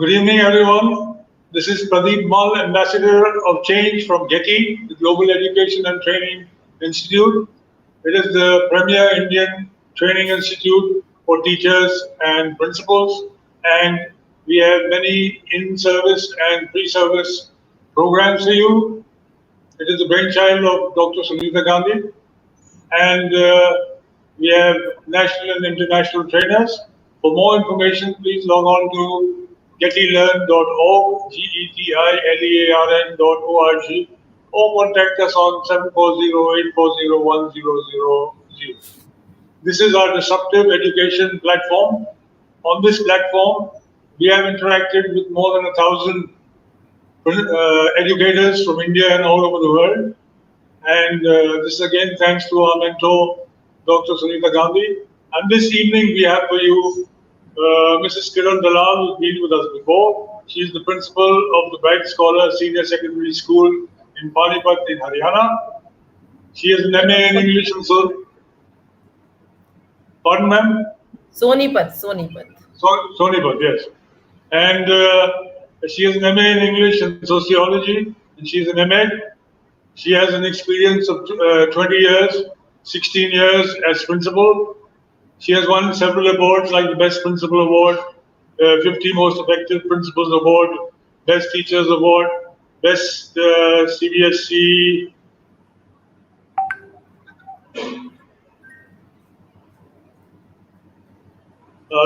Good evening, everyone. This is Pradeep, Ambassador of Change from GETI, the Global Education and Training Institute. It is the premier Indian training institute for teachers and principals, and we have many in-service and pre-service programs for you. It is the brainchild of Dr. Sunita Gandhi, and we have national and international trainers. For more information, please log on to getilearn.org, GETILEARN.org, or contact us on 740-840-1000. This is our disruptive education platform. On this platform, we have interacted with more than 1,000 educators from India and all over the world. And this is again thanks to our mentor, Dr. Sunita Gandhi. And this evening we have for you Mrs. Kiran Dalal, who's been with us before. She is the principal of the Bright Scholar Senior Secondary School in Sonipat in Haryana. She has an MA in English and so. Pardon, ma'am? Sonipat, yes. And she has an MA in English and Sociology, and she is an MA. She has an experience of 20 years, 16 years as principal. She has won several awards like the Best Principal Award, 50 Most Effective Principals Award, Best Teachers Award, Best CBSE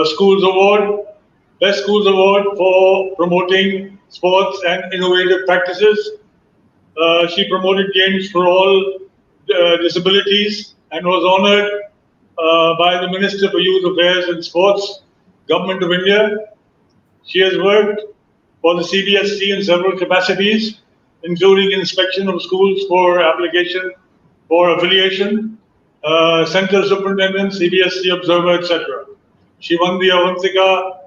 Schools Award, Best Schools Award for promoting sports and innovative practices. She promoted games for all disabilities and was honored by the Minister for Youth Affairs and Sports, Government of India. She has worked for the CBSE in several capacities, including inspection of schools for application for affiliation, Central Superintendent, CBSE Observer, etc. She won the Avantika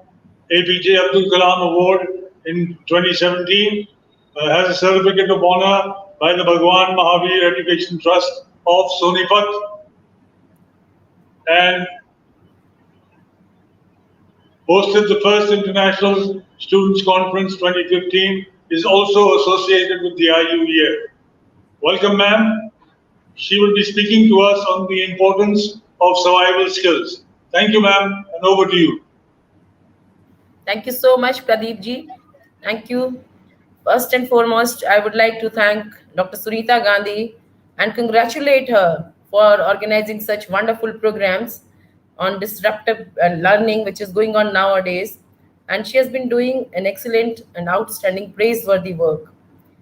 APJ Abdul Kalam Award in 2017, has a certificate of honor by the Bhagwan Mahavir Education Trust of Sonipat, and hosted the first International Students' Conference 2015, is also associated with the IUEA. Welcome, ma'am. She will be speaking to us on the importance of survival skills. Thank you, ma'am, and over to you. Thank you so much, Pradeep ji. Thank you. First and foremost, I would like to thank Dr. Sunita Gandhi and congratulate her for organizing such wonderful programs on disruptive learning, which is going on nowadays. And she has been doing an excellent and outstanding, praiseworthy work.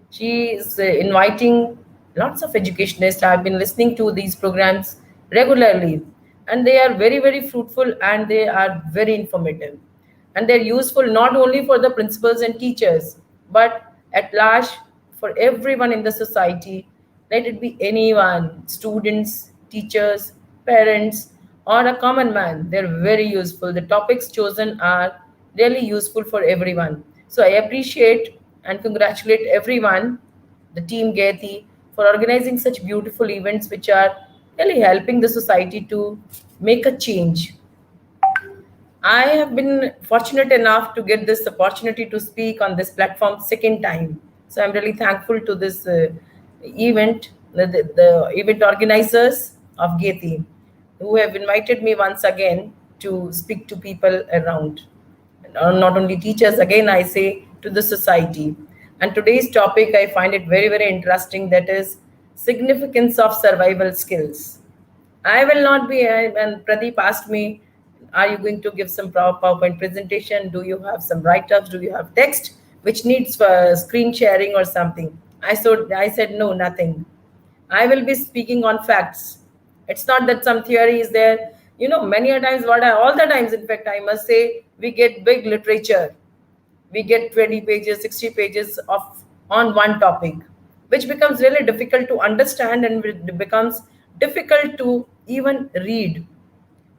She is inviting lots of educationists. I've been listening to these programs regularly, and they are very, very fruitful and they are very informative. And they're useful not only for the principals and teachers, but at large for everyone in the society. Let it be anyone, students, teachers, parents, or a common man. They're very useful. The topics chosen are really useful for everyone. So I appreciate and congratulate everyone, the team GETI, for organizing such beautiful events which are really helping the society to make a change. I have been fortunate enough to get this opportunity to speak on this platform second time. So I'm really thankful to this event, the event organizers of GETI, who have invited me once again to speak to people around. Not only teachers, again I say, to the society. And today's topic, I find it very, very interesting, that is significance of survival skills. I will not be, and Pradeep asked me, are you going to give some PowerPoint presentation? Do you have some write-ups? Do you have text which needs screen sharing or something? I said, no, nothing. I will be speaking on facts. It's not that some theory is there. You know, many a times, all the times, in fact, I must say, we get big literature. We get 20 pages, 60 pages on one topic, which becomes really difficult to understand and it becomes difficult to even read.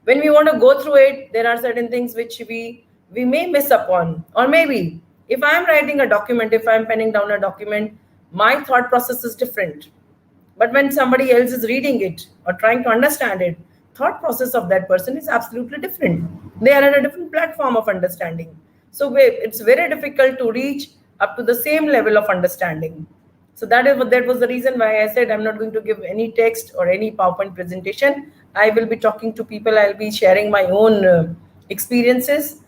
When we want to go through it, there are certain things which we may miss upon. Or maybe if I'm writing a document, if I'm penning down a document, my thought process is different. But when somebody else is reading it or trying to understand it, thought process of that person is absolutely different. They are at a different platform of understanding. So it's very difficult to reach up to the same level of understanding. So that was the reason why I said I'm not going to give any text or any PowerPoint presentation. I will be talking to people. I'll be sharing my own experiences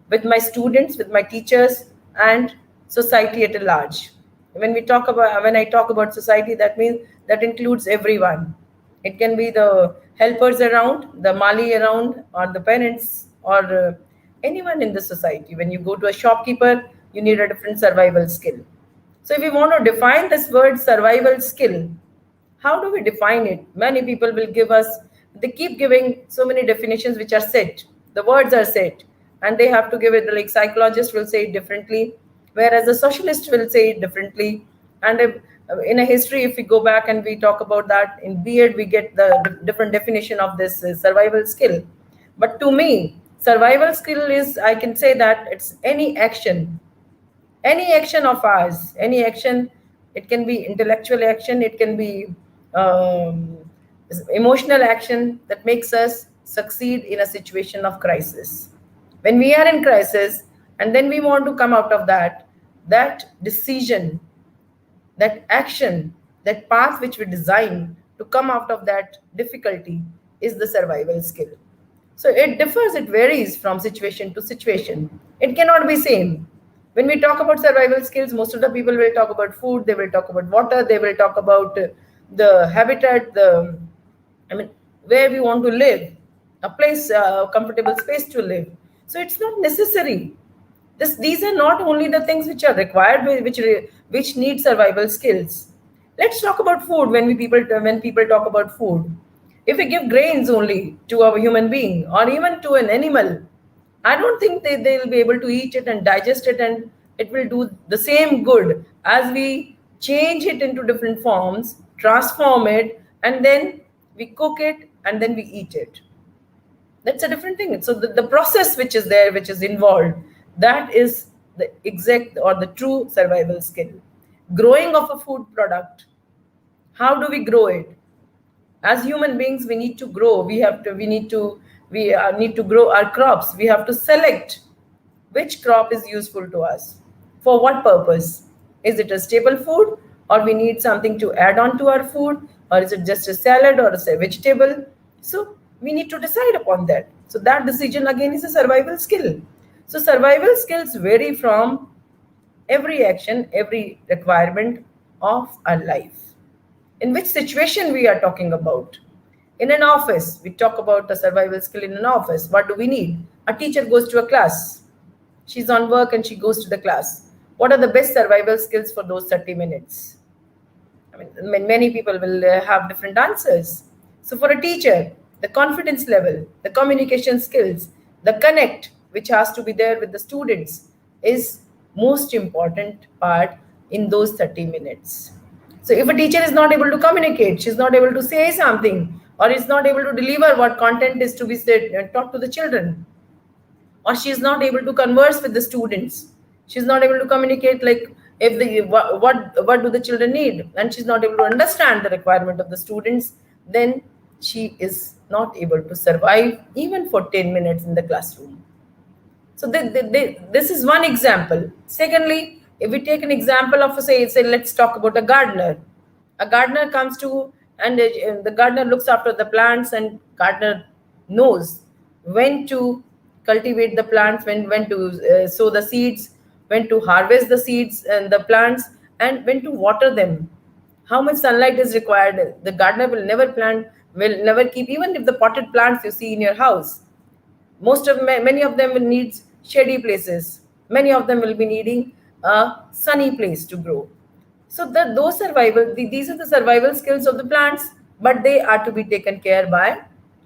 with my students, with my teachers, and society at a large. When I talk about society, that means that includes everyone. It can be the helpers around, the mali around, or the parents, or anyone in the society. When you go to a shopkeeper, you need a different survival skill. So if we want to define this word survival skill, how do we define it? Many people will give us, they keep giving so many definitions which are set. The words are set, and they have to give it, like psychologists will say it differently, whereas the socialist will say it differently. And if, in a history, if we go back and we talk about that, in B.Ed, we get the different definition of this survival skill. But to me, survival skill is, I can say that it's any action of ours, any action. It can be intellectual action, it can be um, emotional action that makes us succeed in a situation of crisis. When we are in crisis and then we want to come out of that decision, that action, that path which we design to come out of that difficulty is the survival skill. So it differs, it varies from situation to situation. It cannot be same. When we talk about survival skills, most of the people will talk about food, they will talk about water, they will talk about the habitat, I mean, where we want to live, a place, a comfortable space to live. So it's not necessary. These are not only the things which are required, which need survival skills. Let's talk about food. When people talk about food, if we give grains only to a human being or even to an animal, I don't think they'll be able to eat it and digest it, and it will do the same good as we change it into different forms, transform it, and then we cook it and then we eat it. That's a different thing. So the process which is there, which is involved, that is the exact or the true survival skill. Growing of a food product, how do we grow it? As human beings, we need to grow. We need to grow our crops. We have to select which crop is useful to us, for what purpose. Is it a staple food, or we need something to add on to our food, or is it just a salad or a vegetable? So we need to decide upon that. So that decision again is a survival skill. So survival skills vary from every action, every requirement of our life. In which situation we are talking about? In an office, we talk about the survival skill in an office. What do we need? A teacher goes to a class. She's on work and she goes to the class. What are the best survival skills for those 30 minutes? I mean, many people will have different answers. So for a teacher, the confidence level, the communication skills, the connect, which has to be there with the students, is most important part in those 30 minutes. So if a teacher is not able to communicate, she's not able to say something, or is not able to deliver what content is to be said, taught to the children, or she is not able to converse with the students, she's not able to communicate, like if the what do the children need, and she's not able to understand the requirement of the students, then she is not able to survive even for 10 minutes in the classroom. So this is one example. Secondly, if we take an example of, say let's talk about a gardener. A gardener comes to, and the gardener looks after the plants, and gardener knows when to cultivate the plants, when to sow the seeds, when to harvest the seeds and the plants, and when to water them. How much sunlight is required? The gardener will never keep, even if the potted plants you see in your house, many of them will need shady places. Many of them will be needing a sunny place to grow. So these are the survival skills of the plants, but they are to be taken care by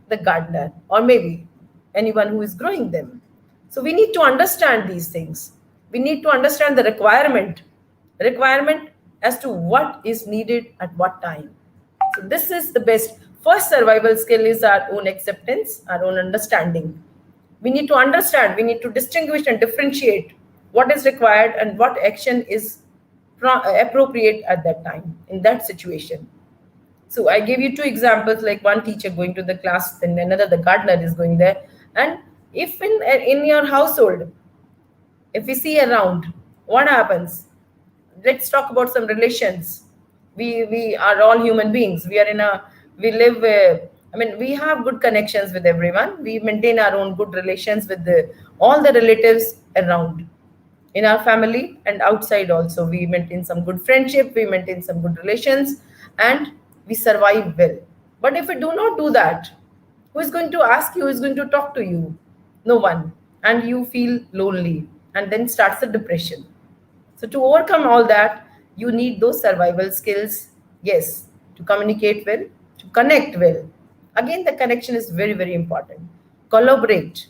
the gardener, or maybe anyone who is growing them. So we need to understand these things. We need to understand the requirement as to what is needed at what time. So this is the best. First survival skill is our own acceptance, our own understanding. We need to understand, we need to distinguish and differentiate what is required and what action is appropriate at that time, in that situation. So I gave you two examples, like one teacher going to the class, and another the gardener is going there. And if in your household, If we see around, what happens? Let's talk about some relations. We are all human beings. We are in a we live. I mean, we have good connections with everyone. We maintain our own good relations with all the relatives around in our family and outside also. We maintain some good friendship. We maintain some good relations, and we survive well. But if we do not do that, who is going to ask you? Who is going to talk to you? No one. And you feel lonely, and then starts the depression. So, to overcome all that, you need those survival skills. Yes, to communicate well, to connect well. Again, the connection is very, very important. Collaborate.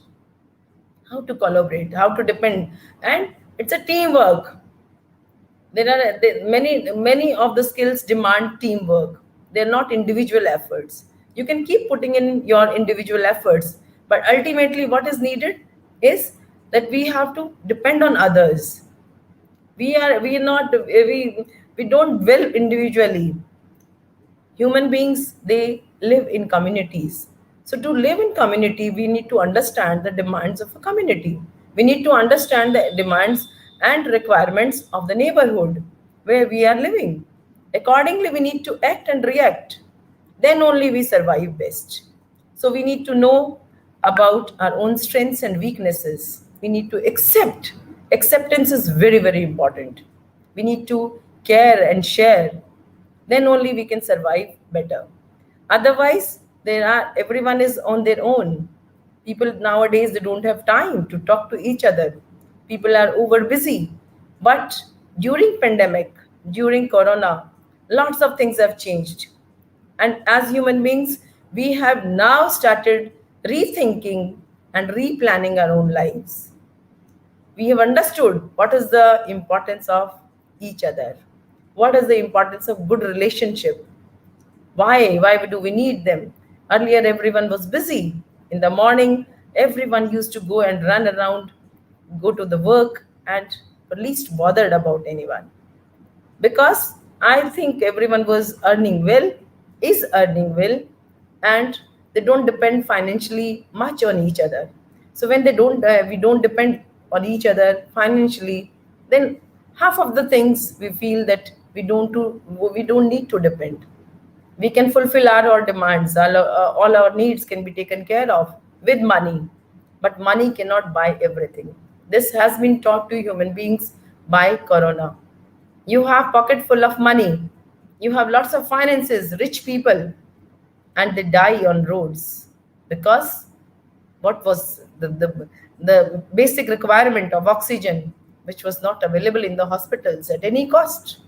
How to collaborate, how to depend. And it's a teamwork. Many of the skills demand teamwork. They're not individual efforts. You can keep putting in your individual efforts, but ultimately what is needed is that we have to depend on others. We don't dwell individually. Human beings, they live in communities. So to live in community, we need to understand the demands of a community. We need to understand the demands and requirements of the neighborhood where we are living. Accordingly, we need to act and react. Then only we survive best. So we need to know about our own strengths and weaknesses. We need to accept. Acceptance is very, very important. We need to care and share. Then only we can survive better. Otherwise, everyone is on their own. People nowadays, they don't have time to talk to each other. People are over busy. But during pandemic, during corona, lots of things have changed. And as human beings, we have now started rethinking and replanning our own lives. We have understood what is the importance of each other, what is the importance of good relationship, why do we need them. Earlier everyone was busy. In the morning everyone used to go and run around, go to the work, and were least bothered about anyone, because I think everyone was earning well, is earning well, and they don't depend financially much on each other. So when we don't depend on each other financially, then half of the things we feel that we don't need to depend. We can fulfill our demands. All our needs can be taken care of with money, but money cannot buy everything. This has been taught to human beings by corona. You have pocket full of money, you have lots of finances, rich people, and they die on roads because what was the basic requirement of oxygen, which was not available in the hospitals at any cost.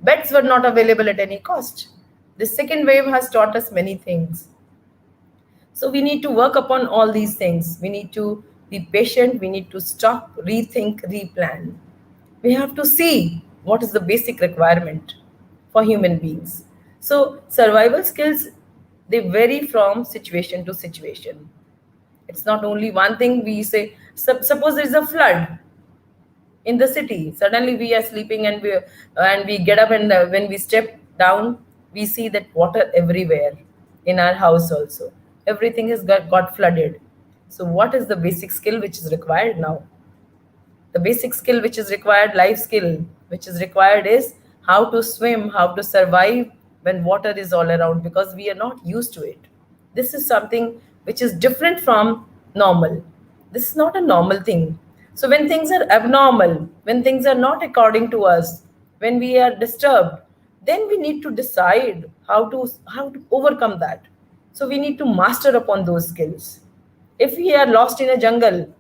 Beds were not available at any cost. The second wave has taught us many things. So we need to work upon all these things. We need to be patient. We need to stop, rethink, replan. We have to see what is the basic requirement for human beings. So survival skills, they vary from situation to situation. It's not only one thing. We say, suppose there is a flood in the city. Suddenly we are sleeping, and we get up, and when we step down, we see that water everywhere in our house also. Everything has got flooded. So what is the basic skill which is required now? The basic skill which is required, life skill which is required, is how to swim, how to survive when water is all around, because we are not used to it. This is something which is different from normal. This is not a normal thing. So when things are abnormal, when things are not according to us, when we are disturbed, then we need to decide how to overcome that. So we need to master upon those skills. If we are lost in a jungle,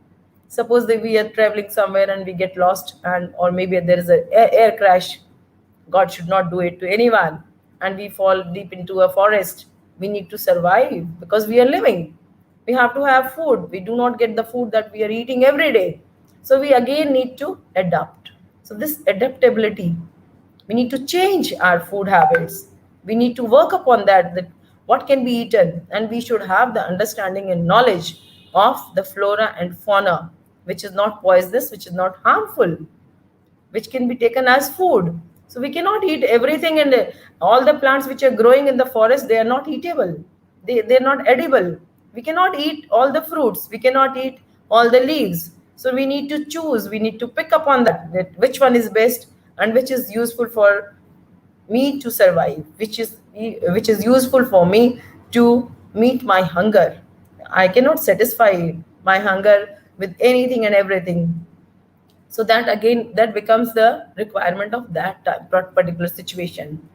suppose that we are traveling somewhere and we get lost, and or maybe there is an air crash, God should not do it to anyone, and we fall deep into a forest, we need to survive because we are living. We have to have food. We do not get the food that we are eating every day. So we again need to adapt. So this adaptability, we need to change our food habits. We need to work upon that what can be eaten, and we should have the understanding and knowledge of the flora and fauna, which is not poisonous, which is not harmful, which can be taken as food. So we cannot eat everything, and all the plants which are growing in the forest, they are not eatable. They're not edible. We cannot eat all the fruits. We cannot eat all the leaves. So we need to choose, we need to pick up on that which one is best and which is useful for me to survive, which is useful for me to meet my hunger. I cannot satisfy my hunger with anything and everything. So that again, that becomes the requirement of that particular situation.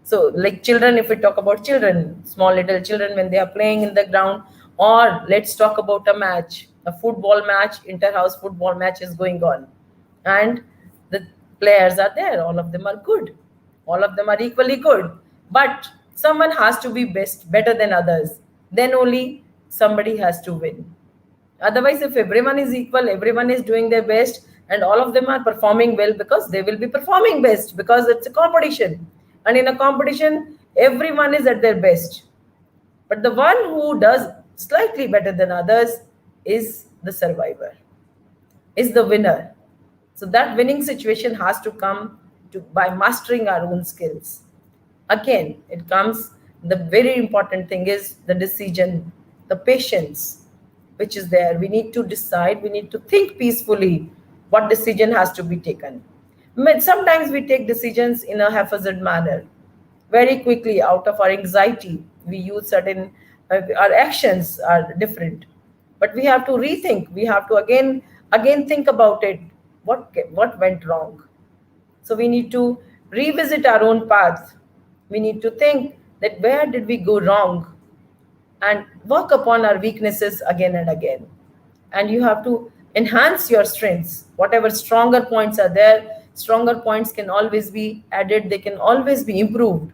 So like children, if we talk about children, small little children, when they are playing in the ground, or let's talk about a match, a football match, inter-house football match is going on, and the players are there, all of them are good, all of them are equally good, but someone has to be better than others, then only somebody has to win. Otherwise, if everyone is equal, everyone is doing their best, and all of them are performing well, because they will be performing best, because it's a competition. And in a competition, everyone is at their best. But the one who does slightly better than others is the survivor, is the winner. So that winning situation has to come by mastering our own skills. Again, it comes, the very important thing is the decision, the patience, which is there. We need to decide, we need to think peacefully what decision has to be taken. Sometimes we take decisions in a haphazard manner, very quickly out of our anxiety. We use certain, our actions are different, but we have to rethink. We have to again think about it. What went wrong? So we need to revisit our own path. We need to think that where did we go wrong, and work upon our weaknesses again and again. And you have to enhance your strengths. Whatever stronger points are there, stronger points can always be added, they can always be improved.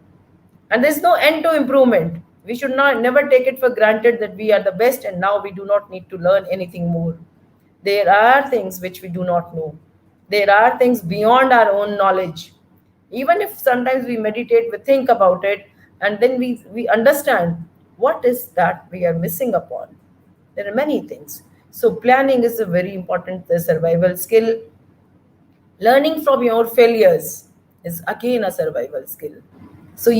And there's no end to improvement. We should not never take it for granted that we are the best and now we do not need to learn anything more. There are things which we do not know. There are things beyond our own knowledge. Even if sometimes we meditate, we think about it, and then we understand what is that we are missing upon. There are many things. So planning is a very important survival skill. Learning from your failures is again a survival skill. So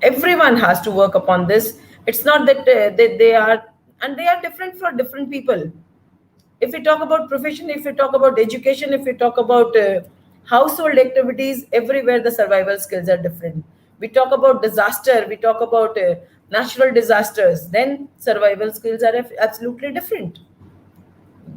everyone has to work upon this. It's not that they are, and they are different for different people. If we talk about profession, if we talk about education, if we talk about household activities, everywhere the survival skills are different. We talk about disaster, we talk about natural disasters, then survival skills are absolutely different.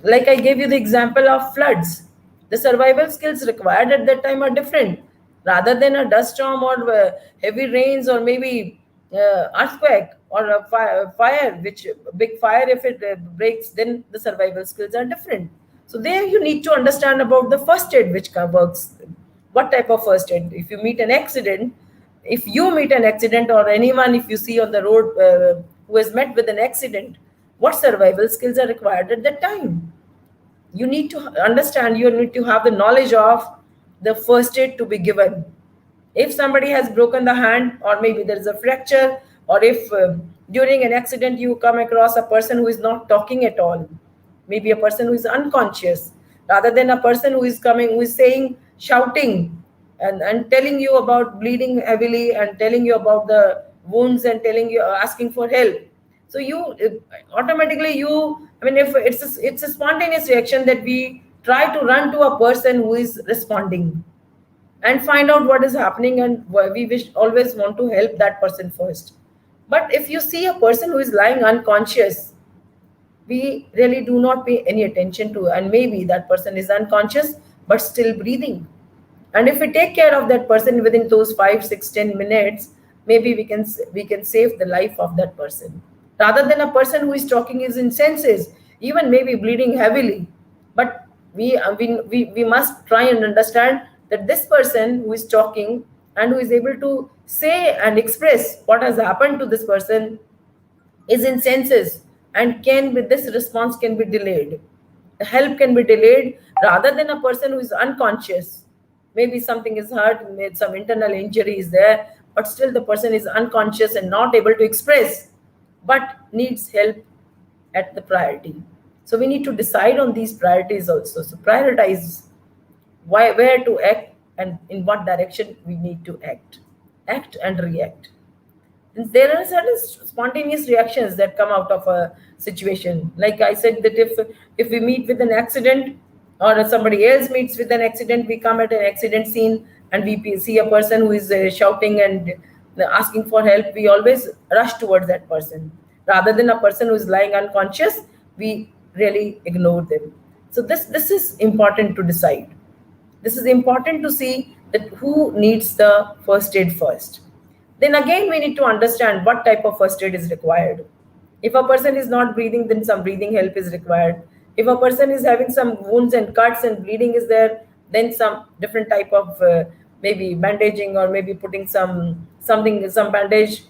Like I gave you the example of floods, the survival skills required at that time are different. Rather than a dust storm or heavy rains or maybe earthquake or a fire, which big fire, if it breaks, then the survival skills are different. So there you need to understand about the first aid, which works. What type of first aid? If you meet an accident, if you meet an accident, or anyone if you see on the road who has met with an accident, what survival skills are required at that time? You need to understand, you need to have the knowledge of the first aid to be given. If somebody has broken the hand, or maybe there is a fracture, or if during an accident you come across a person who is not talking at all, maybe a person who is unconscious, rather than a person who is coming, who is saying, shouting, and telling you about bleeding heavily, and telling you about the wounds, and telling you, asking for help. So you automatically, I mean, if it's a spontaneous reaction that we try to run to a person who is responding and find out what is happening, and we always want to help that person first. But if you see a person who is lying unconscious, we really do not pay any attention to, and maybe that person is unconscious but still breathing. And if we take care of that person within those 5, 6, 10 minutes, maybe we can save the life of that person, rather than a person who is talking is in senses, even maybe bleeding heavily. But we must try and understand that this person who is talking and who is able to say and express what has happened to this person is in senses, and can be, this response can be delayed, the help can be delayed, rather than a person who is unconscious. Maybe something is hurt, maybe some internal injury is there, but still the person is unconscious and not able to express, but needs help at the priority. So we need to decide on these priorities also. So prioritize where to act and in what direction we need to act and react. There are certain spontaneous reactions that come out of a situation. Like I said, that if we meet with an accident, or somebody else meets with an accident, we come at an accident scene and we see a person who is shouting and asking for help, we always rush towards that person rather than a person who is lying unconscious. We really ignore them. So this is important to decide. This is important to see that who needs the first aid first. Then again, we need to understand what type of first aid is required. If a person is not breathing, then some breathing help is required. If a person is having some wounds and cuts and bleeding is there, then some different type of maybe bandaging, or maybe putting some bandage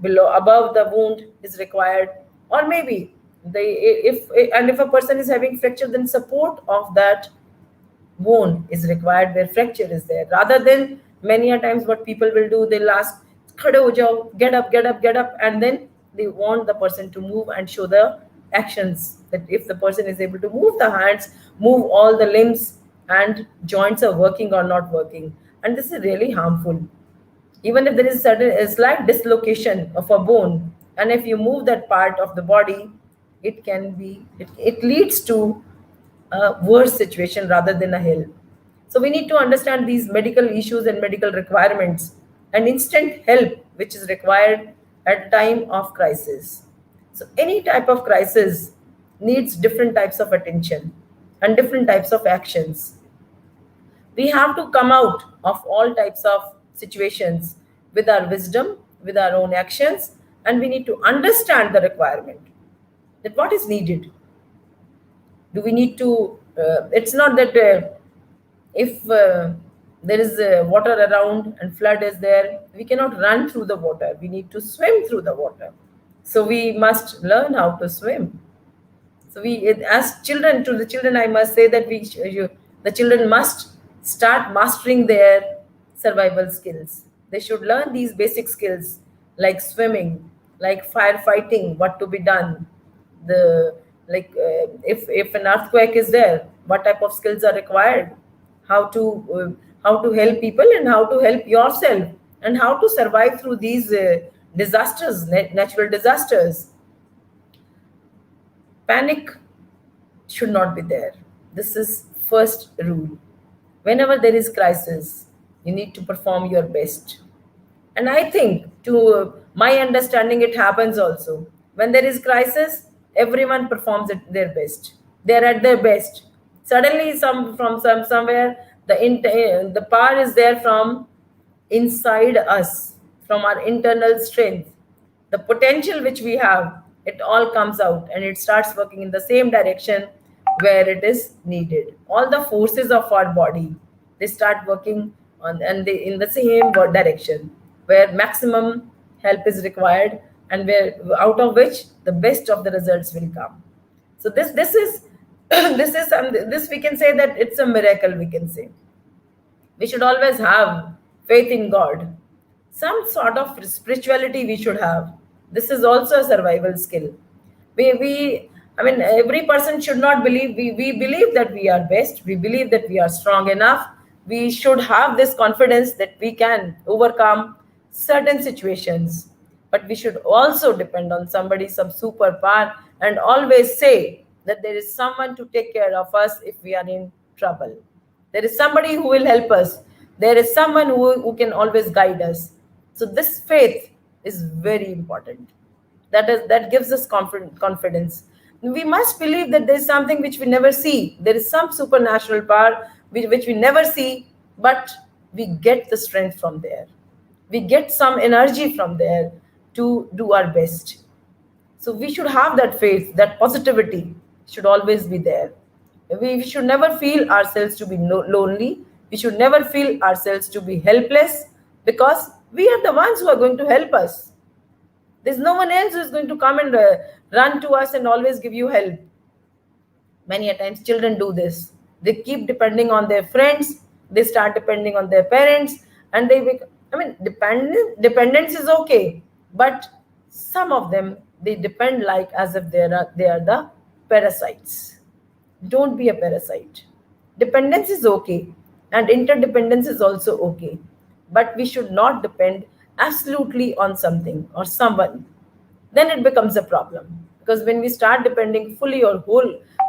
below above the wound is required. Or maybe if a person is having fracture, then support of that bone is required where fracture is there. Rather than many a times what people will do, they'll ask, "Khade ho jao, get up, get up, get up," and then they want the person to move and show the actions that if the person is able to move the hands, move all the limbs, and joints are working or not working. And this is really harmful. Even if there is a slight dislocation of a bone, and if you move that part of the body, it leads to a worse situation rather than a help. So we need to understand these medical issues and medical requirements and instant help which is required at time of crisis. So any type of crisis needs different types of attention and different types of actions. We have to come out of all types of situations with our wisdom, with our own actions, and we need to understand the requirement, that what is needed. Do we need to it's not that if there is water around and flood is there, we cannot run through the water, we need to swim through the water. So we must learn how to swim. So as children, to the children, I must say that the children must start mastering their survival skills. They should learn these basic skills like swimming, like firefighting, what to be done. The like if an earthquake is there, what type of skills are required? How to help people and how to help yourself, and how to survive through these disasters, natural disasters. Panic should not be there. This is first rule. Whenever there is crisis, you need to perform your best. And I think, to my understanding, it happens also. When there is crisis, everyone performs at their best. They're at their best. Suddenly, somewhere, the power is there from inside us, from our internal strength, the potential which we have, it all comes out and it starts working in the same direction where it is needed. All the forces of our body, they start working in the same direction where maximum help is required, and where out of which the best of the results will come. So this is this we can say that it's a miracle, we can say. We should always have faith in God. Some sort of spirituality we should have. This is also a survival skill. I mean, every person should not believe, we believe that we are best, we believe that we are strong enough. We should have this confidence that we can overcome certain situations. But we should also depend on somebody, some superpower, and always say that there is someone to take care of us if we are in trouble. There is somebody who will help us. There is someone who can always guide us. So this faith is very important. That gives us confidence. We must believe that there is something which we never see. There is some supernatural power which we never see, but we get the strength from there. We get some energy from there to do our best. So we should have that faith, that positivity should always be there. We should never feel ourselves to be lonely. We should never feel ourselves to be helpless, because we are the ones who are going to help us. There's no one else who is going to come and run to us and always give you help. Many a times children do this. They keep depending on their friends. They start depending on their parents, and dependence is okay, but some of them, they depend like as if they are the parasites. Don't be a parasite. Dependence is okay, and interdependence is also okay, but we should not depend absolutely on something or someone, then it becomes a problem. Because when we start depending fully or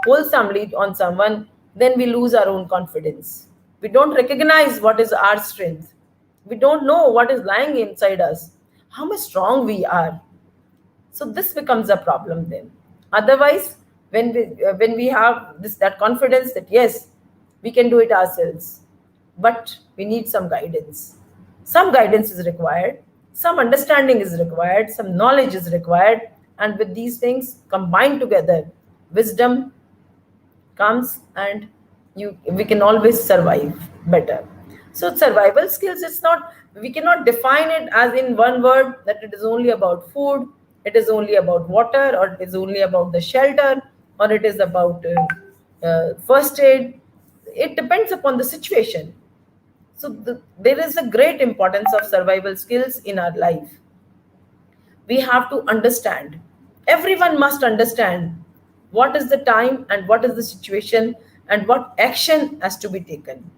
wholesomely on someone, then we lose our own confidence. We don't recognize what is our strength. We don't know what is lying inside us, how much strong we are. So this becomes a problem then. Otherwise, when we have this that confidence that yes, we can do it ourselves, but we need some guidance. Some guidance is required, some understanding is required, some knowledge is required, and with these things combined together, wisdom comes, and you we can always survive better. So survival skills, it's not, we cannot define it as in one word that it is only about food, it is only about water, or it is only about the shelter, or it is about first aid. It depends upon the situation. So there is a great importance of survival skills in our life. We have to understand, everyone must understand what is the time and what is the situation and what action has to be taken.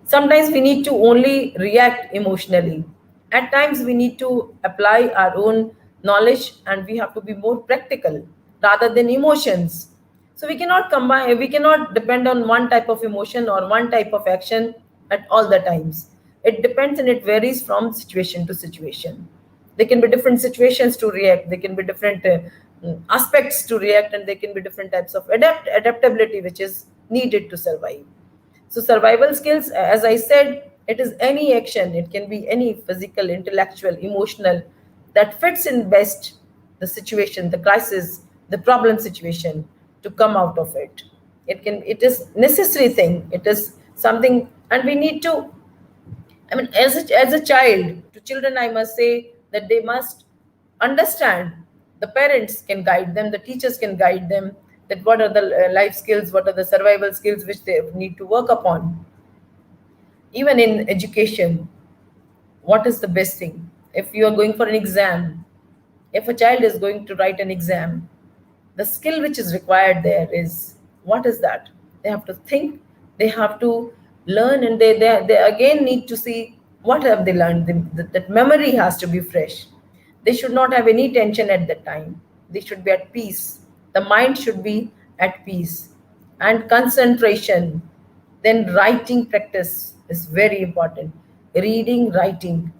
Sometimes we need to only react emotionally. At times we need to apply our own knowledge, and we have to be more practical rather than emotions. So we cannot combine, we cannot depend on one type of emotion or one type of action at all the times. It depends and it varies from situation to situation. There can be different situations to react, there can be different aspects to react, and there can be different types of adaptability which is needed to survive. So survival skills, as I said, it is any action. It can be any physical, intellectual, emotional that fits in best the situation, the crisis, the problem situation to come out of it. It is necessary thing. It is something, and we need to, I mean, as a child, to children, I must say that they must understand. The parents can guide them, the teachers can guide them, that what are the life skills, what are the survival skills which they need to work upon. Even in education, what is the best thing? If you are going for an exam, if a child is going to write an exam, the skill which is required there is, what is that? They have to think, they have to learn, and they again need to see what have they learned. That memory has to be fresh. They should not have any tension at that time. They should be at peace. The mind should be at peace. And concentration. Then writing practice is very important. Reading, writing.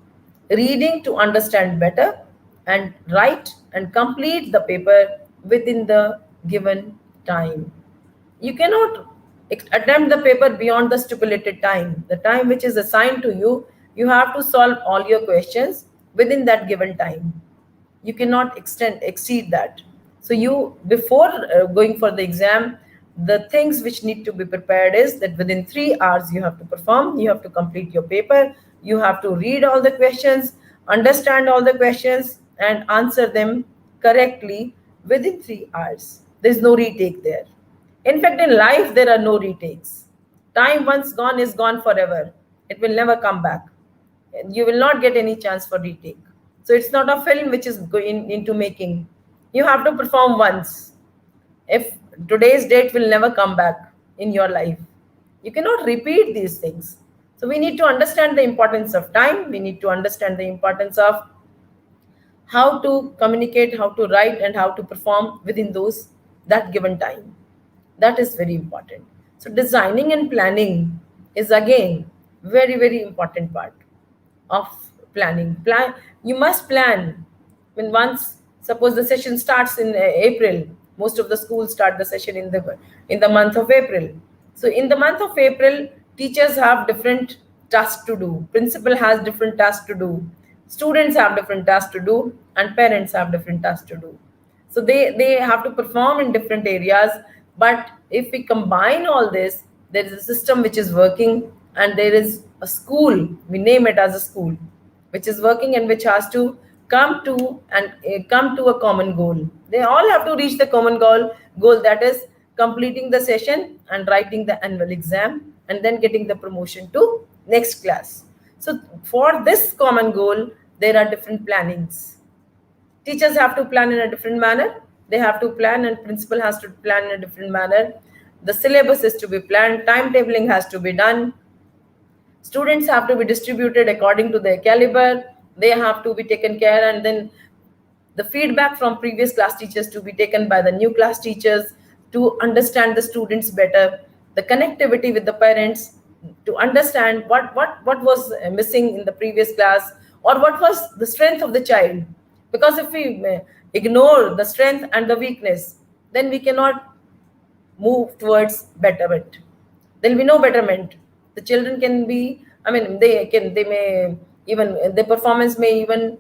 Reading to understand better, and write and complete the paper within the given time. You cannot attempt the paper beyond the stipulated time. The time which is assigned to you, you have to solve all your questions within that given time. You cannot exceed that. So you, before going for the exam, the things which need to be prepared is that within 3 hours you have to perform, you have to complete your paper, you have to read all the questions, understand all the questions, and answer them correctly within 3 hours. There's no retake there. In fact, in life there are no retakes. Time once gone is gone forever. It will never come back. You will not get any chance for retake. So it's not a film which is going into making. You have to perform once. If today's date will never come back in your life, you cannot repeat these things. So we need to understand the importance of time. We need to understand the importance of how to communicate, how to write, and how to perform within those that given time. That is very important. So designing and planning is again very important part of planning. You must plan. When once, suppose the session starts in April, most of the schools start the session in the month of April. So in the month of April, teachers have different tasks to do, principal has different tasks to do, students have different tasks to do, and parents have different tasks to do. So they have to perform in different areas. But if we combine all this, there is a system which is working, and there is a school, we name it as a school, which is working and which has to come to a common goal. They all have to reach the common goal, that is completing the session and writing the annual exam, and then getting the promotion to next class. So for this common goal, there are different plannings. Teachers have to plan in a different manner. They have to plan, and principal has to plan in a different manner. The syllabus is to be planned, timetabling has to be done. Students have to be distributed according to their caliber. they have to be taken care, and then the feedback from previous class teachers to be taken by the new class teachers to understand the students better, the connectivity with the parents to understand what was missing in the previous class, or what was the strength of the child. Because if we ignore the strength and the weakness, then we cannot move towards betterment. There will be no betterment. The children can be, I mean, they may even, their performance may even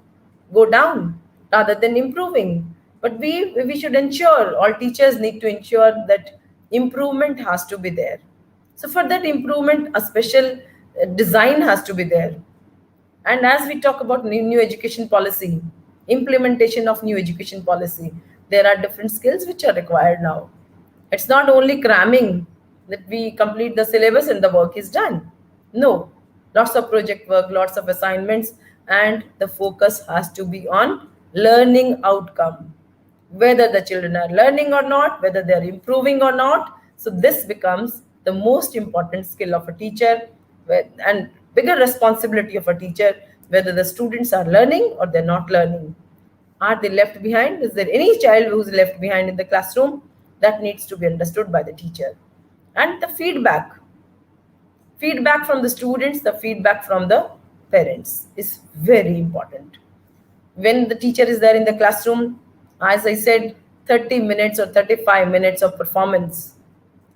go down rather than improving. But we should ensure, all teachers need to ensure that improvement has to be there. So for that improvement, a special design has to be there. And as we talk about new education policy, implementation of new education policy, there are different skills which are required now. It's not only cramming that we complete the syllabus and the work is done. No, lots of project work, lots of assignments, and the focus has to be on learning outcome. Whether the children are learning or not, whether they are improving or not. So this becomes the most important skill of a teacher, and bigger responsibility of a teacher, whether the students are learning or they're not learning. Are they left behind? Is there any child who's left behind in the classroom? That needs to be understood by the teacher. And the feedback from the students, the feedback from the parents is very important. When the teacher is there in the classroom, as I said, 30 minutes or 35 minutes of performance.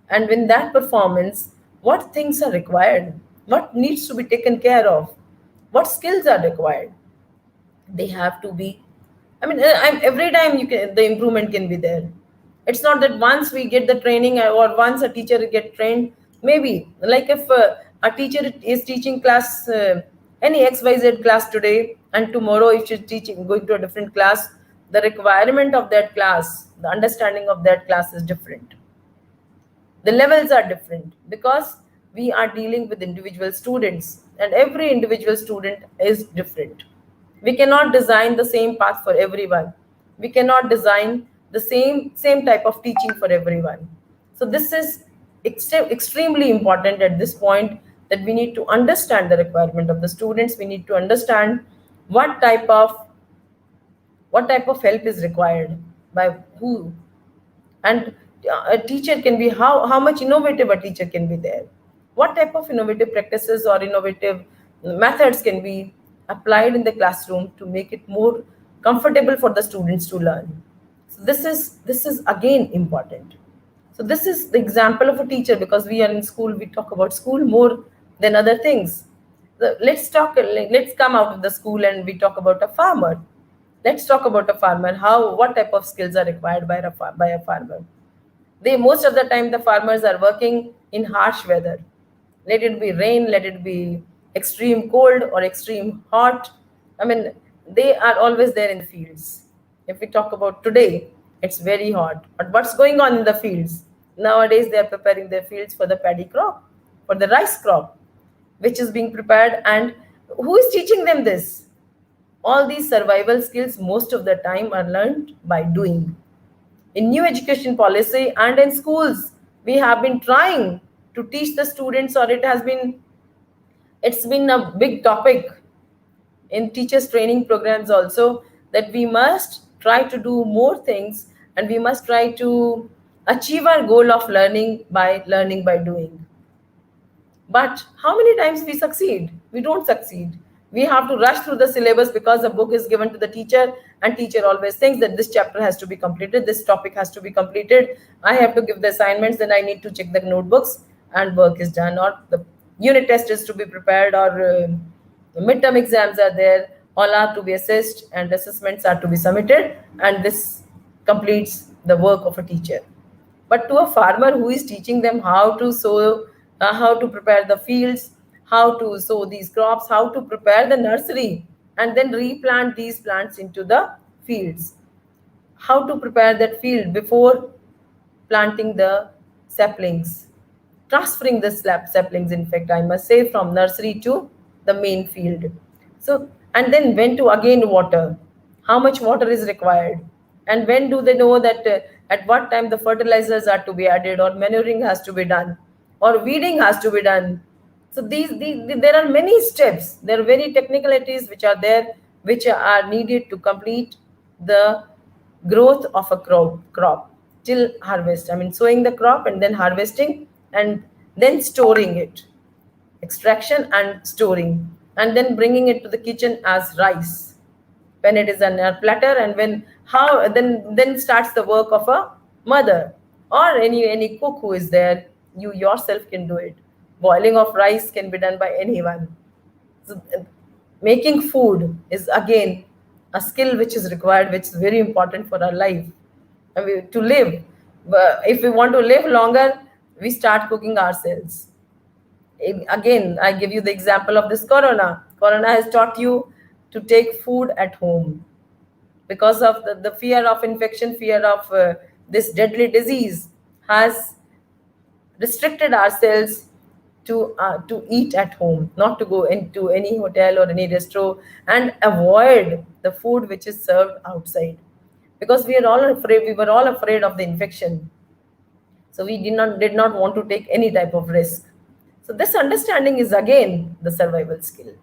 And when that performance, what things are required? What needs to be taken care of? What skills are required? They have to be, I mean, every time the improvement can be there. It's not that once we get the training, or once a teacher get trained, maybe like if a teacher is teaching class, any XYZ class today, and tomorrow if she's teaching, going to a different class, the requirement of that class, the understanding of that class is different. The levels are different, because we are dealing with individual students, and every individual student is different. We cannot design the same path for everyone. We cannot design the same type of teaching for everyone. So this is extremely important at this point, that we need to understand the requirement of the students. We need to understand what type of help is required by who. And a teacher can be, how much innovative a teacher can be there, what type of innovative practices or innovative methods can be applied in the classroom to make it more comfortable for the students to learn. So this is again important. So this is the example of a teacher, because we are in school, we talk about school more than other things. Let's come out of the school and we talk about a farmer. Let's talk about a farmer. What type of skills are required by a farmer? Most of the time the farmers are working in harsh weather. Let it be rain, let it be extreme cold or extreme hot. I mean, they are always there in the fields. If we talk about today, it's very hot. But what's going on in the fields? Nowadays, they are preparing their fields for the paddy crop, for the rice crop, which is being prepared. And who is teaching them this? All these survival skills, most of the time, are learned by doing. In new education policy and in schools, we have been trying to teach the students, or it's been a big topic in teachers training programs also, that we must try to do more things, and we must try to achieve our goal of learning by doing. But how many times we succeed? We don't succeed. We have to rush through the syllabus because a book is given to the teacher, and teacher always thinks that this chapter has to be completed, this topic has to be completed. I have to give the assignments, then I need to check the notebooks, and work is done. Or the unit test is to be prepared, or the midterm exams are there, all are to be assessed, and assessments are to be submitted, and this completes the work of a teacher. But to a farmer who is teaching them how to sow, how to prepare the fields, how to sow these crops, how to prepare the nursery, and then replant these plants into the fields, how to prepare that field before planting the saplings, transferring the saplings, in fact, I must say, from nursery to the main field. So, and then when to again water, how much water is required, and when do they know that at what time the fertilizers are to be added, or manuring has to be done, or weeding has to be done. So there are many steps, there are very technicalities which are there, which are needed to complete the growth of a crop till harvest. I mean, sowing the crop and then harvesting and then storing it, extraction and storing, and then bringing it to the kitchen as rice when it is on a platter, and when how then starts the work of a mother or any cook who is there. You yourself can do it. Boiling of rice can be done by anyone. So, making food is again a skill which is required, which is very important for our life. I mean, to live, if we want to live longer, we start cooking ourselves. Again, I give you the example of this corona has taught you to take food at home because of the fear of infection, fear of this deadly disease has restricted ourselves to eat at home, not to go into any hotel or any restaurant, and avoid the food which is served outside, because we were all afraid of the infection. So we did not want to take any type of risk. So this understanding is again the survival skill.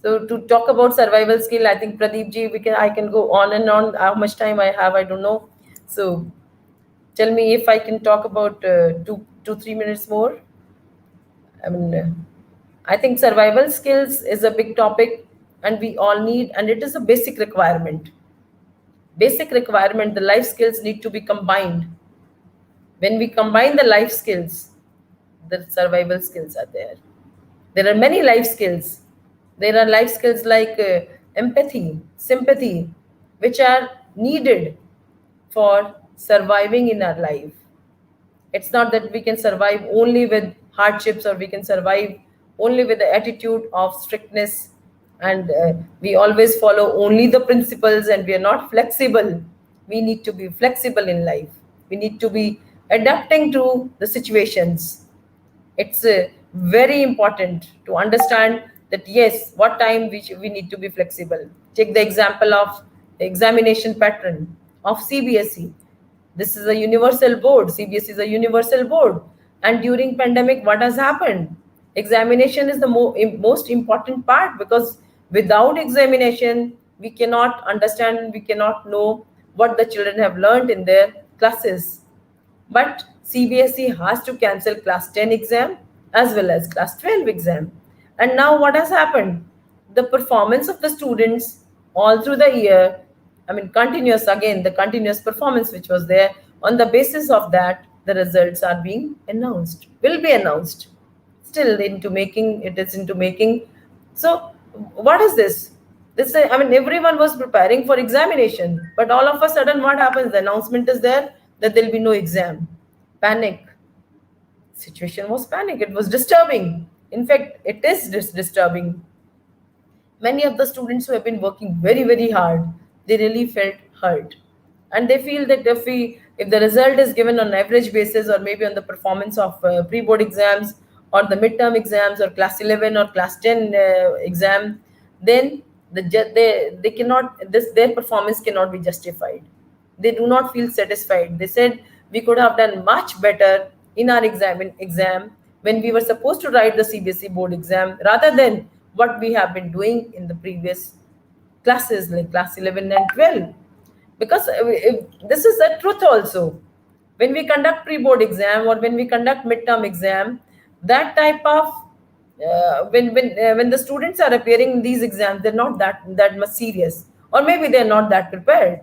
So to talk about survival skill, I think Pradeep ji, I can go on and on. How much time I have, I don't know. So tell me if I can talk about 2 3 minutes more. I mean, I think survival skills is a big topic, and we all need, and it is a basic requirement. Basic requirement. The life skills need to be combined. When we combine the life skills, the survival skills are there. There are many life skills. There are life skills like empathy, sympathy, which are needed for surviving in our life. It's not that we can survive only with hardships, or we can survive only with the attitude of strictness, and we always follow only the principles and we are not flexible. We need to be flexible in life. We need to be adapting to the situations. It's very important to understand that yes, what time we need to be flexible. Take the example of the examination pattern of CBSE. This is a universal board. CBSE is a universal board, and during pandemic, what has happened? Examination is the most important part, because without examination we cannot understand, we cannot know what the children have learned in their classes. But CBSE has to cancel class 10 exam as well as class 12 exam. And now what has happened? The performance of the students all through the year, I mean, continuous, again, the continuous performance which was there, on the basis of that, the results are being announced, will be announced. Still into making, it is into making. So, what is this? This, I mean, everyone was preparing for examination, but all of a sudden, what happens? The announcement is there that there will be no exam. Panic. Situation was panic. It was disturbing. In fact, it is disturbing. Many of the students who have been working very, very hard, they really felt hurt, and they feel that if the result is given on average basis, or maybe on the performance of pre-board exams or the midterm exams or class 11 or class 10 exam, then they cannot, this their performance cannot be justified. They do not feel satisfied. They said we could have done much better in our exam when we were supposed to write the CBSE board exam, rather than what we have been doing in the previous classes like class 11 and 12. Because this is the truth also. When we conduct pre-board exam or when we conduct midterm exam, that type of when the students are appearing in these exams, they're not that much serious, or maybe they're not that prepared.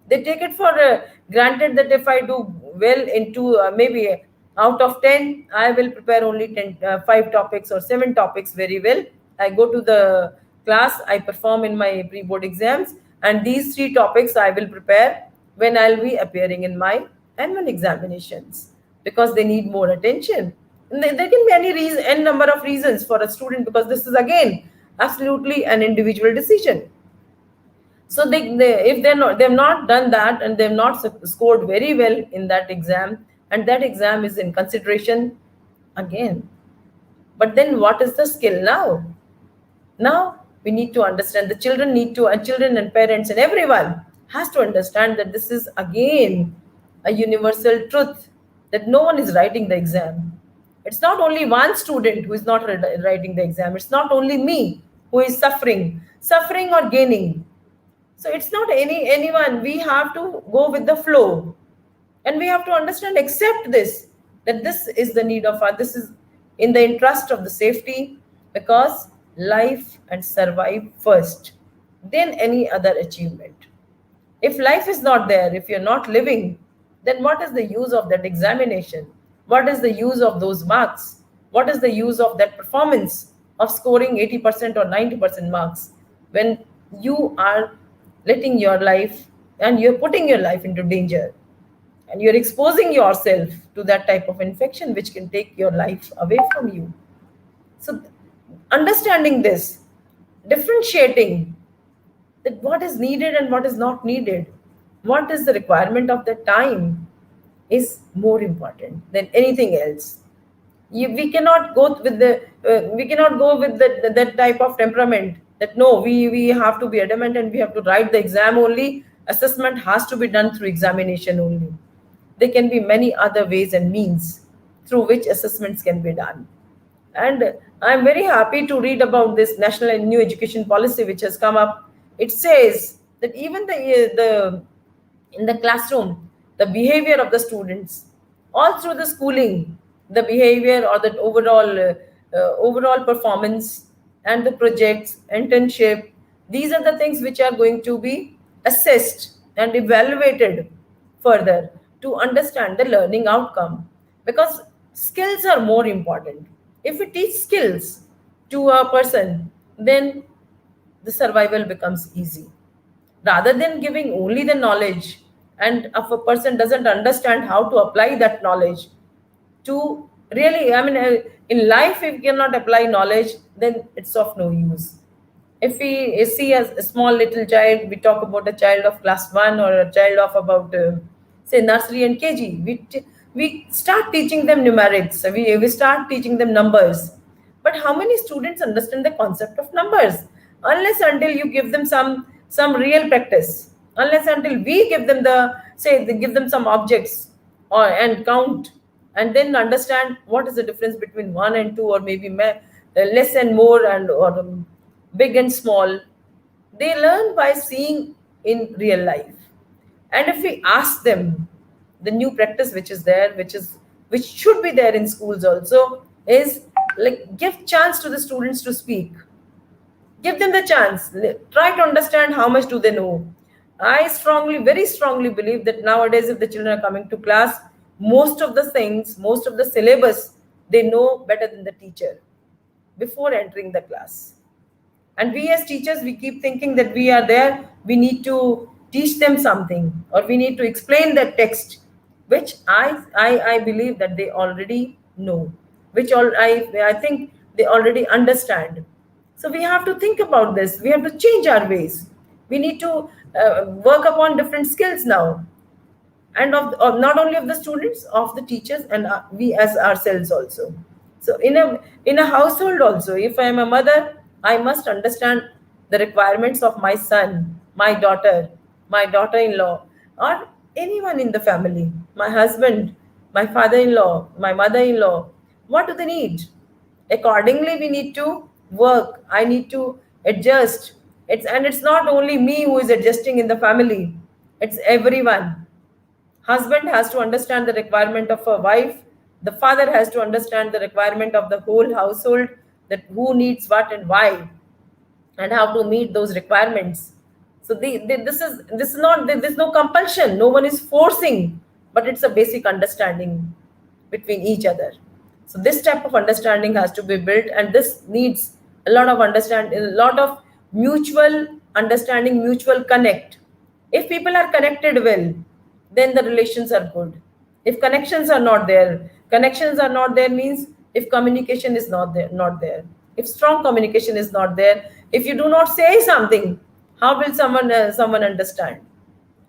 They take it for granted that if I do well into maybe out of 10, I will prepare only 5 topics or 7 topics very well. I go to the class, I perform in my pre-board exams, and these 3 topics I will prepare when I'll be appearing in my annual examinations, because they need more attention. And there can be any reason, n number of reasons for a student, because this is again absolutely an individual decision. So if they've not done that, and they've not scored very well in that exam, and that exam is in consideration again. But then what is the skill now? Now we need to understand, the children need to, and children and parents and everyone has to understand that this is again a universal truth, that no one is writing the exam. It's not only one student who is not writing the exam. It's not only me who is suffering or gaining. So it's not anyone. We have to go with the flow, and we have to understand, accept this, that this is the need of our, this is in the interest of the safety, because life and survive first, then any other achievement. If life is not there, if you're not living, then what is the use of that examination? What is the use of those marks? What is the use of that performance of scoring 80% or 90% marks, when you are letting your life, and you're putting your life into danger, and you're exposing yourself to that type of infection which can take your life away from you? So, understanding this, differentiating that what is needed and what is not needed, what is the requirement of the time, is more important than anything else. We cannot go with the that type of temperament, that no, we have to be adamant and we have to write the exam only. Assessment has to be done through examination only. There can be many other ways and means through which assessments can be done. And I'm very happy to read about this national and new education policy which has come up. It says that even the in the classroom, the behavior of the students, all through the schooling, the behavior or the overall performance, and the projects, internship, these are the things which are going to be assessed and evaluated further to understand the learning outcome, because skills are more important. If we teach skills to a person, then the survival becomes easy, rather than giving only the knowledge, and if a person doesn't understand how to apply that knowledge to really, I mean, in life, if we cannot apply knowledge, then it's of no use. If we see a small little child, we talk about a child of class 1 or a child of about say nursery and kg, we start teaching them numerics, we start teaching them numbers, but how many students understand the concept of numbers? Unless until you give them some real practice, unless until we give them the, say they give them some objects or and count, and then understand what is the difference between 1 and 2, or maybe less and more, and or big and small. They learn by seeing in real life. And if we ask them, the new practice which is there, which should be there in schools also, is like give chance to the students to speak. Give them the chance. Try to understand how much do they know. I strongly, very strongly believe that nowadays, if the children are coming to class, most of the things, most of the syllabus, they know better than the teacher before entering the class. And we as teachers, we keep thinking that we are there, we need to teach them something, or we need to explain that text, which I believe that they already know, which all I think they already understand. So we have to think about this. We have to change our ways. We need to work upon different skills now, and of not only of the students, of the teachers, and we as ourselves also. So in a household also, if I am a mother, I must understand the requirements of my son, my daughter-in-law, or anyone in the family, my husband, my father-in-law, my mother-in-law. What do they need? Accordingly, we need to work. I need to adjust. It's not only me who is adjusting in the family, it's everyone. Husband has to understand the requirement of a wife. The father has to understand the requirement of the whole household, that who needs what and why, and how to meet those requirements. So this is not, there's no compulsion, no one is forcing, but it's a basic understanding between each other. So this type of understanding has to be built, and this needs a lot of understanding, a lot of mutual understanding, mutual connect. If people are connected well, then the relations are good. If connections are not there means, if communication is not there, if strong communication is not there, if you do not say something, how will someone understand?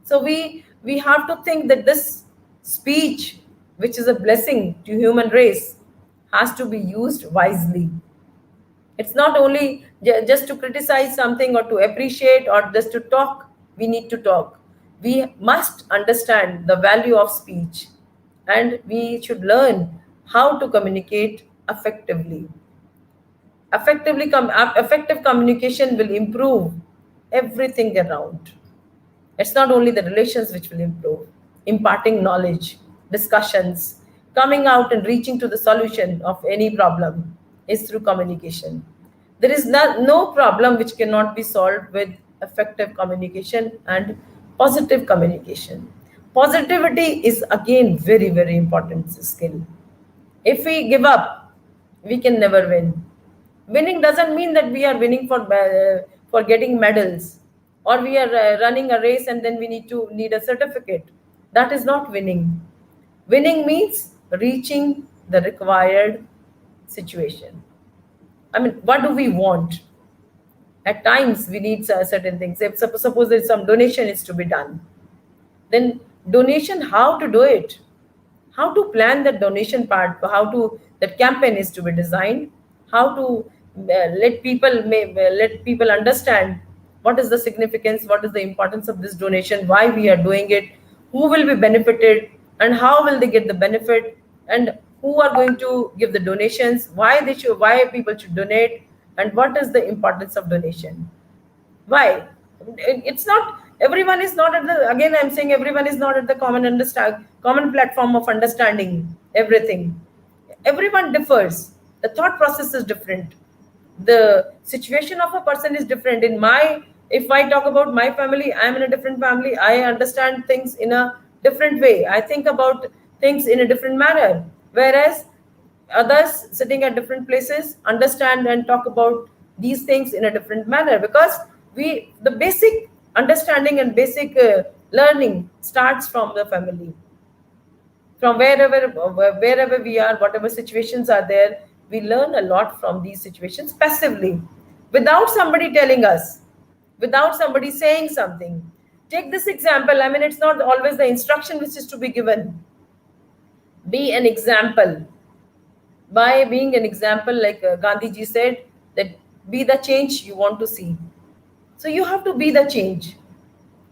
So we have to think that this speech, which is a blessing to human race, has to be used wisely. It's not only just to criticize something or to appreciate or just to talk. We need to talk. We must understand the value of speech, and we should learn how to communicate effectively. Effective communication will improve everything around. It's not only the relations which will improve, imparting knowledge, discussions, coming out and reaching to the solution of any problem is through communication. There is no problem which cannot be solved with effective communication and positive communication. Positivity is again very, very important skill. If we give up, we can never win. Winning doesn't mean that we are winning for getting medals, or we are running a race and then we need a certificate. That is not winning. Winning means reaching the required situation. I mean, what do we want? At times, we need certain things. If suppose there's some donation is to be done, then donation, how to do it, how to plan that donation part, how to that campaign is to be designed, how to let people understand what is the significance, what is the importance of this donation, why we are doing it, who will be benefited, and how will they get the benefit, and who are going to give the donations, why people should donate, and what is the importance of donation. Why? It's not, everyone is not at the, again I'm saying, everyone is not at the common platform of understanding everything. Everyone differs. The thought process is different. The situation of a person is different. If I talk about my family, I'm in a different family. I understand things in a different way. I think about things in a different manner. Whereas others sitting at different places understand and talk about these things in a different manner, because the basic understanding and basic learning starts from the family. From wherever we are, whatever situations are there, we learn a lot from these situations passively, without somebody telling us, without somebody saying something. Take this example. I mean, it's not always the instruction which is to be given. Be an example. By being an example, like Gandhi ji said, that be the change you want to see. So you have to be the change.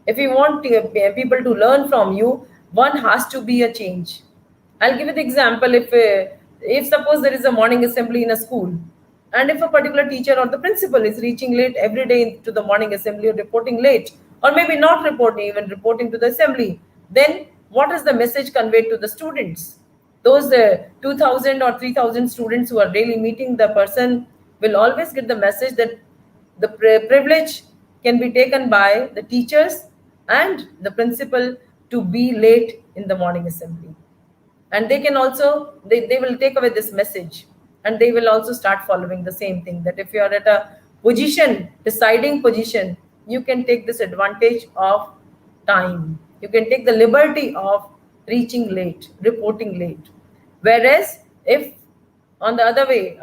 If you want people to learn from you, one has to be a change. I'll give you the example. If suppose there is a morning assembly in a school, and if a particular teacher or the principal is reaching late every day to the morning assembly, or reporting late, or maybe not reporting, even reporting to the assembly, then what is the message conveyed to the students? Those 2,000 or 3,000 students who are daily meeting the person will always get the message that the privilege can be taken by the teachers and the principal to be late in the morning assembly. And they can also, they will take away this message, and they will also start following the same thing, that if you are at a position, deciding position, you can take this advantage of time. You can take the liberty of reaching late, reporting late. Whereas if on the other way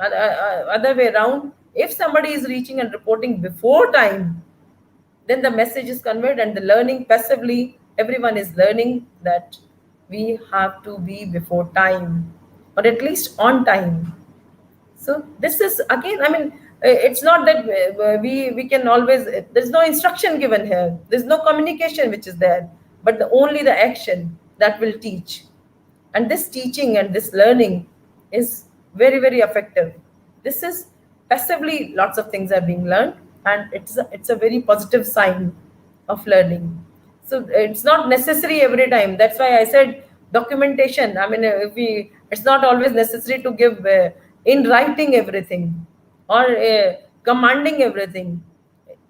around, if somebody is reaching and reporting before time, then the message is conveyed, and the learning passively, everyone is learning that we have to be before time, or at least on time. So this is again, I mean, it's not that we can always, there's no instruction given here, there's no communication which is there, but only the action that will teach. And this teaching and this learning is very, very effective. This is passively, lots of things are being learned, and it's a very positive sign of learning. So it's not necessary every time. That's why I said documentation. I mean, it's not always necessary to give in writing everything, or commanding everything.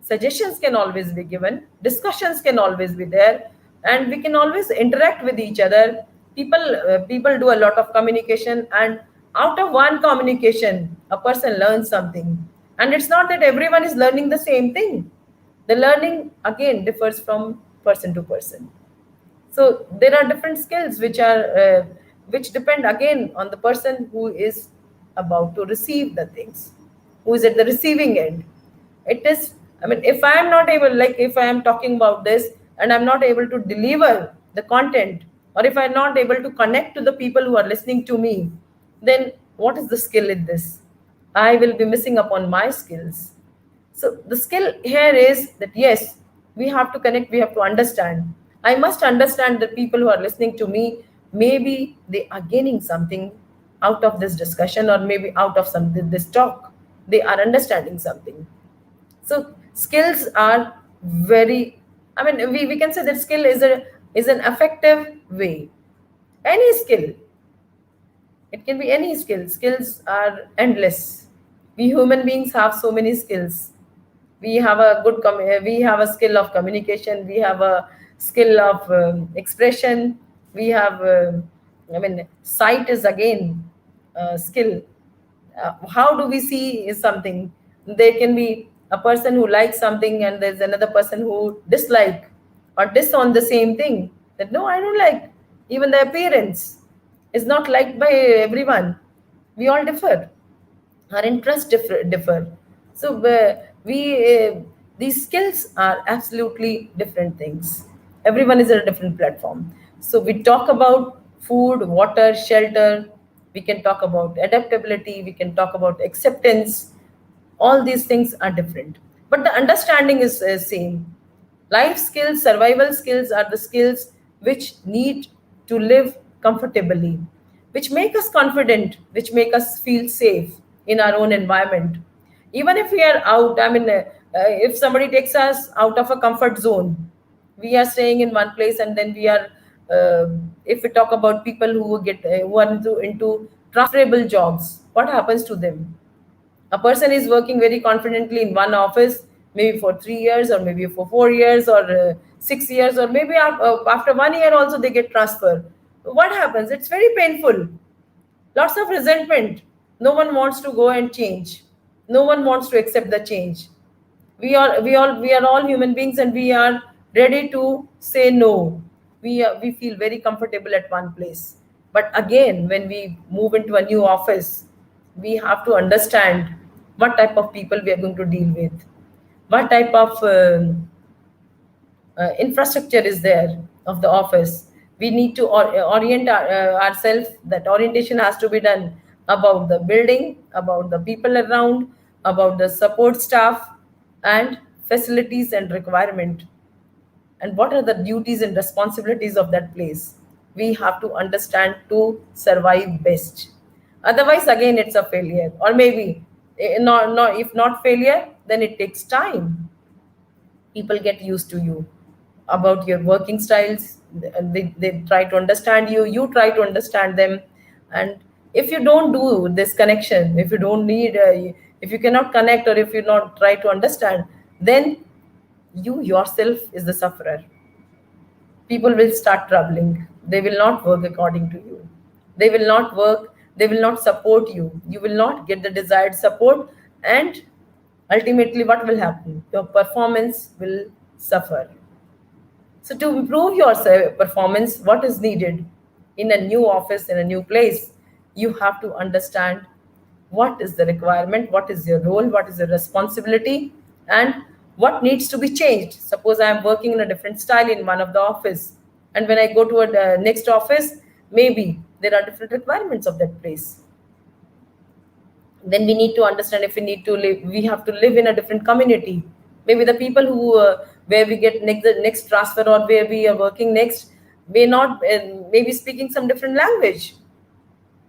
Suggestions can always be given, discussions can always be there, and we can always interact with each other. People do a lot of communication, and out of one communication, a person learns something. And it's not that everyone is learning the same thing. The learning again differs from person to person. So there are different skills which depend again on the person who is about to receive the things, who is at the receiving end. It is, I mean, if I am not able, like if I am talking about this and I'm not able to deliver the content, or if I'm not able to connect to the people who are listening to me, then what is the skill in this? I will be missing upon my skills. So the skill here is that yes, we have to connect, we have to understand. I must understand that people who are listening to me, maybe they are gaining something out of this discussion, or maybe out of this talk. They are understanding something. So skills are very, I mean, we can say that skill is an effective way. Any skill, it can be any skill. Skills are endless. We human beings have so many skills. We have we have a skill of communication. We have a skill of expression. We have, I mean, sight is again a skill. How do we see is something? There can be a person who likes something and there's another person who dislike or disown the same thing. That no, I don't like. Even the appearance is not liked by everyone. We all differ, our interests differ. So we these skills are absolutely different things. Everyone is at a different platform. So we talk about food, water, shelter. We can talk about adaptability. We can talk about acceptance. All these things are different, but the understanding is same. Life skills, survival skills are the skills which need to live comfortably, which make us confident, which make us feel safe in our own environment. Even if we are out, I mean, if somebody takes us out of a comfort zone, we are staying in one place and then we are, uh, if we talk about people who are into transferable jobs, what happens to them? A person is working very confidently in one office, maybe for 3 years or maybe for 4 years or 6 years, or maybe after 1 year also they get transferred. What happens? It's very painful. Lots of resentment. No one wants to go and change. No one wants to accept the change. We are all human beings and we are ready to say no. We feel very comfortable at one place, but again when we move into a new office, we have to understand what type of people we are going to deal with, what type of infrastructure is there of the office. We need to orient ourselves. That orientation has to be done about the building, about the people around, about the support staff and facilities and requirement, and what are the duties and responsibilities of that place. We have to understand to survive best. Otherwise again it's a failure, or maybe if not failure, then it takes time. People get used to you, about your working styles. They try to understand you, you try to understand them. And if you don't do this connection, if you don't need if you cannot connect, or if you not try to understand, then you yourself is the sufferer. People will start troubling. They will not work according to you. They will not work, they will not support you. You will not get the desired support, and ultimately what will happen? Your performance will suffer. So, to improve your performance, what is needed in a new office, in a new place? You have to understand what is the requirement, what is your role, what is your responsibility, and what needs to be changed. Suppose I am working in a different style in one of the office, and when I go to a next office, maybe there are different requirements of that place. Then we need to understand, if we need to live, we have to live in a different community. Maybe the people who where we get the next transfer, or where we are working next, may not maybe speaking some different language.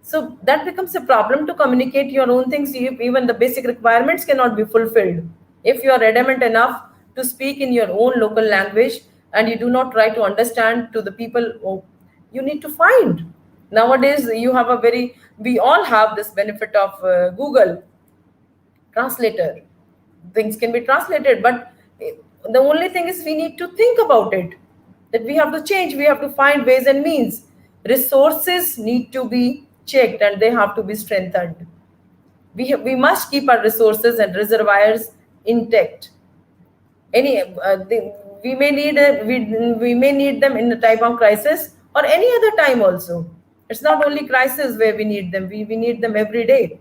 So that becomes a problem to communicate your own things. Even the basic requirements cannot be fulfilled if you are adamant enough to speak in your own local language, and you do not try to understand to the people. You need to find. Nowadays you have a very, we all have this benefit of Google translator. Things can be translated, but the only thing is we need to think about it, that we have to change, we have to find ways and means. Resources need to be checked and they have to be strengthened. We must keep our resources and reservoirs intact. Any we may need we may need them in the time of crisis or any other time also. It's not only crisis where we need them, we need them every day.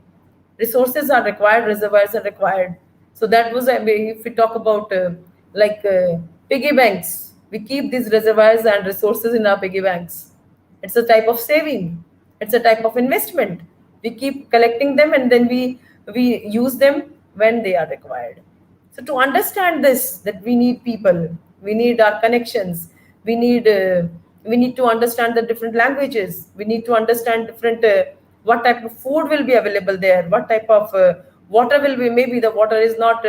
Resources are required, reservoirs are required. So that was if we talk about piggy banks, we keep these reservoirs and resources in our piggy banks. It's a type of saving, it's a type of investment. We keep collecting them and then we use them when they are required. So to understand this, that we need people, we need our connections, we need to understand the different languages, we need to understand different what type of food will be available there, what type of water will be, maybe the water is not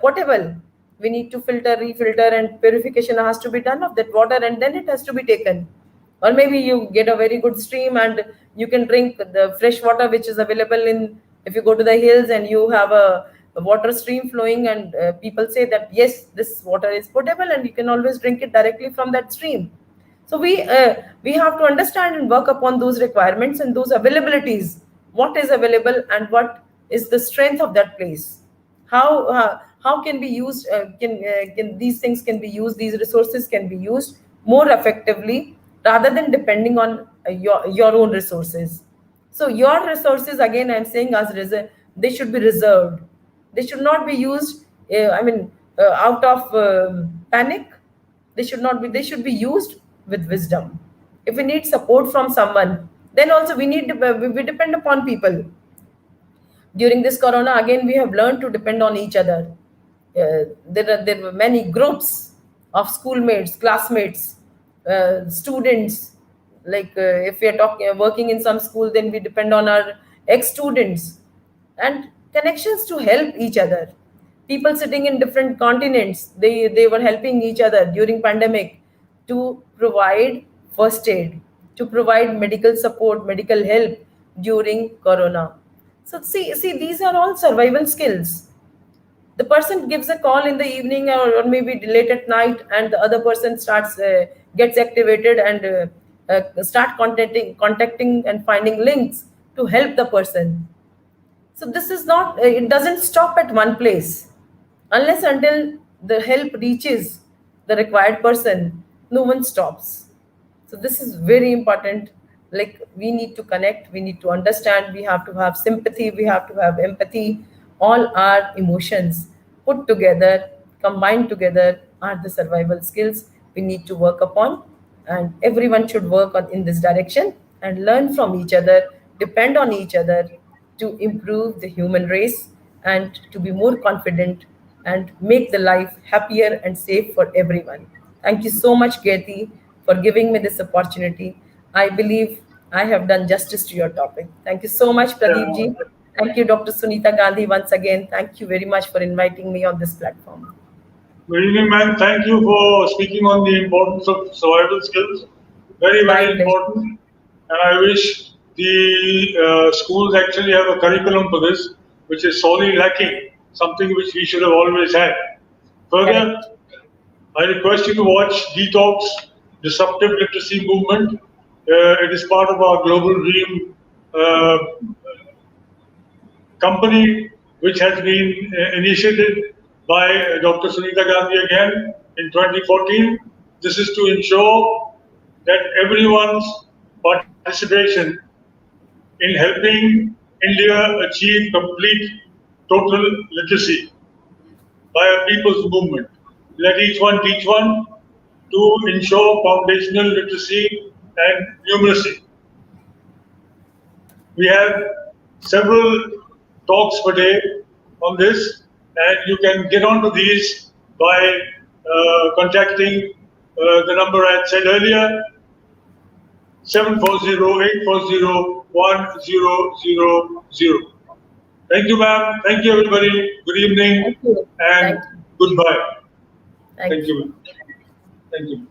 potable. We need to filter, refilter, and purification has to be done of that water, and then it has to be taken. Or maybe you get a very good stream and you can drink the fresh water which is available in, if you go to the hills and you have a water stream flowing, and people say that yes, this water is potable and you can always drink it directly from that stream. So we have to understand and work upon those requirements and those availabilities. What is available and what is the strength of that place? How can be used? Can these things can be used? These resources can be used more effectively rather than depending on your own resources. So your resources, again, I'm saying, as they should be reserved. They should not be used. Out of panic. They should not be. They should be used with wisdom. If we need support from someone, then also we depend upon people. During this corona, again, we have learned to depend on each other. There were many groups of schoolmates, classmates, students. Like if we are talking working in some school, then we depend on our ex students and connections to help each other. People sitting in different continents, they were helping each other during pandemic to provide first aid, to provide medical support, medical help during corona. So see, these are all survival skills. The person gives a call in the evening, or maybe late at night, and the other person starts gets activated and start contacting and finding links to help the person. So this is not, it doesn't stop at one place. Unless until the help reaches the required person, no one stops. So this is very important. Like, we need to connect, we need to understand, we have to have sympathy, we have to have empathy. All our emotions put together, combined together, are the survival skills we need to work upon. And everyone should work on in this direction and learn from each other, depend on each other, to improve the human race and to be more confident and make the life happier and safe for everyone. Thank you so much, Geti, for giving me this opportunity. I believe I have done justice to your topic. Thank you so much, Pradeep Yeah. ji. Thank you, Dr. Sunita Gandhi, once again. Thank you very much for inviting me on this platform. Good evening, man. Thank you for speaking on the importance of survival skills. Very, My very pleasure. important. And I wish the schools actually have a curriculum for this, which is sorely lacking, something which we should have always had. Further, Correct. I request you to watch Detox, Disruptive Literacy Movement. It is part of our Global Dream uh, company, which has been initiated by Dr. Sunita Gandhi again in 2014. This is to ensure that everyone's participation in helping India achieve complete total literacy by a people's movement. Let each one teach one to ensure foundational literacy and numeracy. We have several talks per day on this, and you can get onto these by contacting the number I had said earlier, 740-840-1000. Thank you, ma'am. Thank you, everybody. Good evening Thank you. and Thank you. goodbye. Thank Thank you, you. ma'am. Thank you.